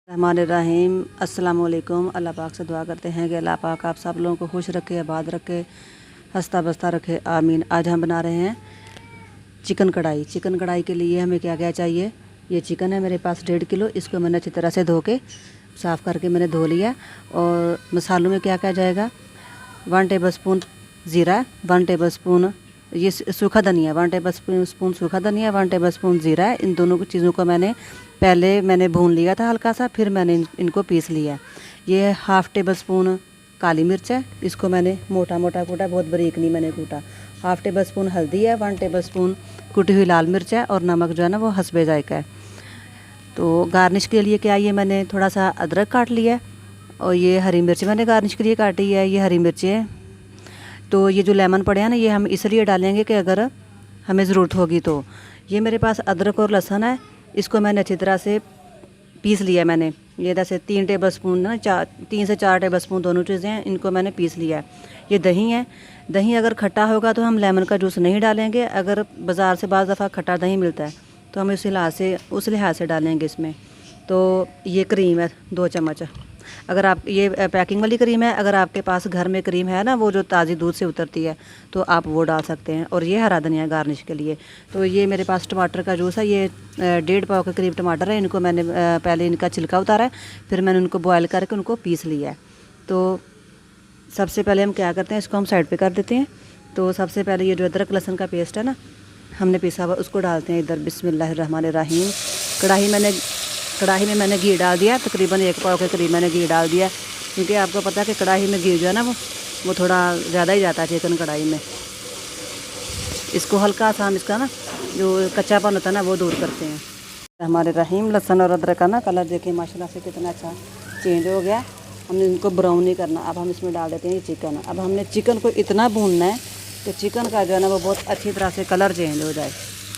रहमानिर्रहीम। अस्सलाम वालेकुम। अल्लाह पाक से दुआ करते हैं कि अल्लाह पाक आप सब लोगों को खुश रखे, आबाद रखे, हंसता बसता रखे, आमीन। आज हम बना रहे हैं चिकन कढ़ाई। चिकन कढ़ाई के लिए हमें क्या क्या चाहिए। ये चिकन है मेरे पास 1.5 किलो। इसको मैंने अच्छी तरह से धो के साफ़ करके मैंने धो लिया। और मसालों में क्या क्या जाएगा, 1 टेबल स्पून ज़ीरा, 1 टेबल स्पून ये सूखा धनिया, 1 टेबल स्पून सूखा धनिया, 1 टेबल स्पून ज़ीरा है। इन दोनों चीज़ों को मैंने भून लिया था हल्का सा, फिर मैंने इनको पीस लिया। ये 1/2 टेबल स्पून काली मिर्च है, इसको मैंने मोटा मोटा कूटा, बहुत बारीक नहीं मैंने कूटा। 1/2 टेबल स्पून हल्दी है, 1 टेबल स्पून कुटी हुई लाल मिर्च है, और नमक जो है ना वो हस्बे जायका है। तो गार्निश के लिए क्या, ये मैंने थोड़ा सा अदरक काट लिया है, और ये हरी मिर्च मैंने गार्निश के लिए काटी है। ये हरी मिर्चें हैं। तो ये जो लेमन पड़े हैं ना, ये हम इसलिए डालेंगे कि अगर हमें ज़रूरत होगी तो। ये मेरे पास अदरक और लहसुन है, इसको मैंने अच्छी तरह से पीस लिया है। मैंने ये जैसे 3 टेबल स्पून ना 3 से 4 टेबल स्पून दोनों चीज़ें हैं, इनको मैंने पीस लिया है। ये दही है। दही अगर खट्टा होगा तो हम लेमन का जूस नहीं डालेंगे। अगर बाज़ार से बाज़ दफ़ा खट्टा दही मिलता है तो हम उस लिहाज से डालेंगे इसमें। तो ये क्रीम है 2 चम्मच। अगर आप ये पैकिंग वाली क्रीम है, अगर आपके पास घर में क्रीम है ना, वो जो ताज़ी दूध से उतरती है, तो आप वो डाल सकते हैं। और ये हरा धनिया गार्निश के लिए। तो ये मेरे पास टमाटर का जूस है। ये 1.5 पाव के करीब टमाटर है। इनको मैंने पहले इनका छिलका उतारा है, फिर मैंने उनको बॉयल करके उनको पीस लिया है। तो सबसे पहले हम क्या करते हैं, इसको हम साइड पे कर देते हैं। तो सबसे पहले ये जो अदरक लहसुन का पेस्ट है ना हमने पीसा हुआ, उसको डालते हैं इधर। बिस्मिल्लाहिर्रहमानिर्रहीम। कढ़ाई में मैंने घी डाल दिया, तकरीबन 1 पाव के करीब मैंने घी डाल दिया, क्योंकि आपको पता है कि कढ़ाई में घी जो है ना वो थोड़ा ज़्यादा ही जाता है चिकन कढ़ाई में। इसको हल्का सा हम इसका ना जो कच्चापन होता है ना वो दूर करते हैं। हमारे रहीम लहसुन और अदरक का ना कलर देखिए माशाल्लाह से कितना अच्छा चेंज हो गया। हमने इनको ब्राउन नहीं करना। अब हम इसमें डाल देते हैं चिकन। अब हमने चिकन को इतना भूनना है कि चिकन का जो है ना वो बहुत अच्छी तरह से कलर चेंज हो जाए।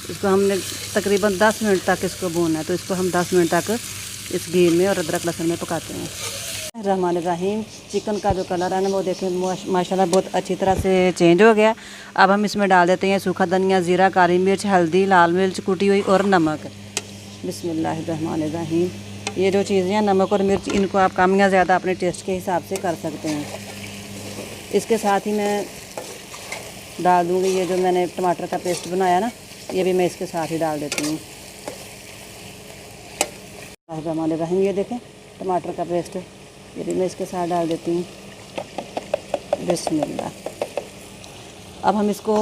इसको हमने तकरीबन 10 मिनट तक इसको भूनना है। तो इसको हम 10 मिनट तक इस घी में और अदरक लहसुन में पकाते हैं। रहमानिर्रहीम। चिकन का जो कलर है ना वो देखें माशाल्लाह बहुत अच्छी तरह से चेंज हो गया। अब हम इसमें डाल देते हैं सूखा धनिया, ज़ीरा, काली मिर्च, हल्दी, लाल मिर्च कुटी हुई और नमक। बिस्मिल्लाहिर्रहमानिर्रहीम। ये जो चीज़ें हैं नमक और मिर्च, इनको आप कम या ज़्यादा अपने टेस्ट के हिसाब से कर सकते हैं। इसके साथ ही मैं डाल दूँगी ये जो मैंने टमाटर का पेस्ट बनाया ना, ये भी मैं इसके साथ ही डाल देती हूँ। रहमानिर्रहीम। ये देखें टमाटर का पेस्ट, ये भी मैं इसके साथ डाल देती हूँ। बिस्मिल्लाह। अब हम इसको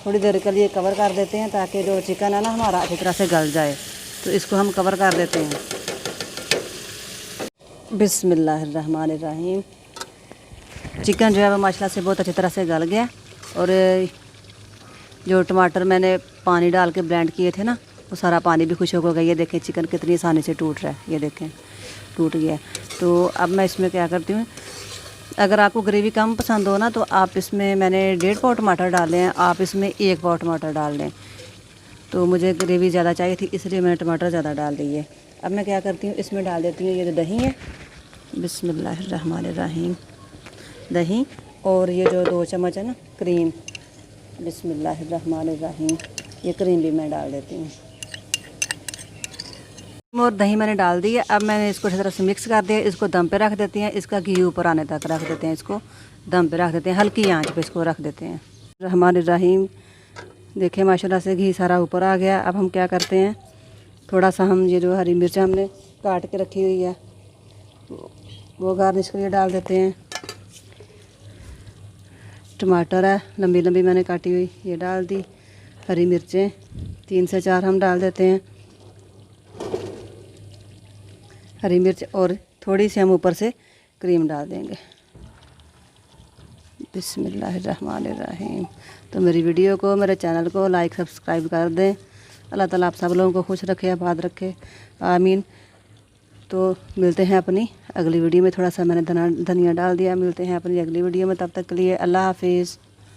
थोड़ी देर के लिए कवर कर देते हैं, ताकि जो चिकन है ना हमारा अच्छी तरह से गल जाए। तो इसको हम कवर कर देते हैं। बिस्मिल्लाहिर्रहमानिर्रहीम। चिकन जो है वो माशाल्लाह से बहुत अच्छी तरह से गल गया। और जो टमाटर मैंने पानी डाल के ब्लेंड किए थे ना, वो सारा पानी भी खुश्क हो गया। ये देखें चिकन कितनी आसानी से टूट रहा है, ये देखें टूट गया। तो अब मैं इसमें क्या करती हूँ, अगर आपको ग्रेवी कम पसंद हो ना तो आप इसमें, मैंने 1.5 पाव टमाटर डाले हैं, आप इसमें 1 पाव टमाटर डाल लें। तो मुझे ग्रेवी ज़्यादा चाहिए थी, इसलिए मैंने टमाटर ज़्यादा डाल दिए। अब मैं क्या करती हूँ, इसमें डाल देती हूँ ये जो दही है। बिस्मिल्लाहिर्रहमानिर्रहीम। दही और ये जो 2 चम्मच है ना क्रीम। बिस्मिल्लाहिर्रहमानिर्रहीम। ये क्रीम भी मैं डाल देती हूँ। और दही मैंने डाल दी है। अब मैंने इसको अच्छी तरह से मिक्स कर दिया। इसको दम पे रख देते हैं, इसका घी ऊपर आने तक रख देते हैं। इसको दम पे रख देते हैं, हल्की आंच पे इसको रख देते हैं। रहमानिर्रहीम। देखें माशाल्लाह से घी सारा ऊपर आ गया। अब हम क्या करते हैं, थोड़ा सा हम ये जो हरी मिर्च हमने काट के रखी हुई है वो गार्निश के लिए डाल देते हैं। टमाटर है लंबी लंबी मैंने काटी हुई, ये डाल दी। हरी मिर्चें 3 से 4 हम डाल देते हैं, हरी मिर्च। और थोड़ी सी हम ऊपर से क्रीम डाल देंगे। बिस्मिल्लाहिर्रहमानिर्रहीम। तो मेरी वीडियो को, मेरे चैनल को लाइक सब्सक्राइब कर दें। अल्लाह ताला आप सब लोगों को खुश रखे, आबाद रखे, आमीन। तो मिलते हैं अपनी अगली वीडियो में। थोड़ा सा मैंने धनिया डाल दिया। मिलते हैं अपनी अगली वीडियो में, तब तक के लिए अल्लाह हाफिज़।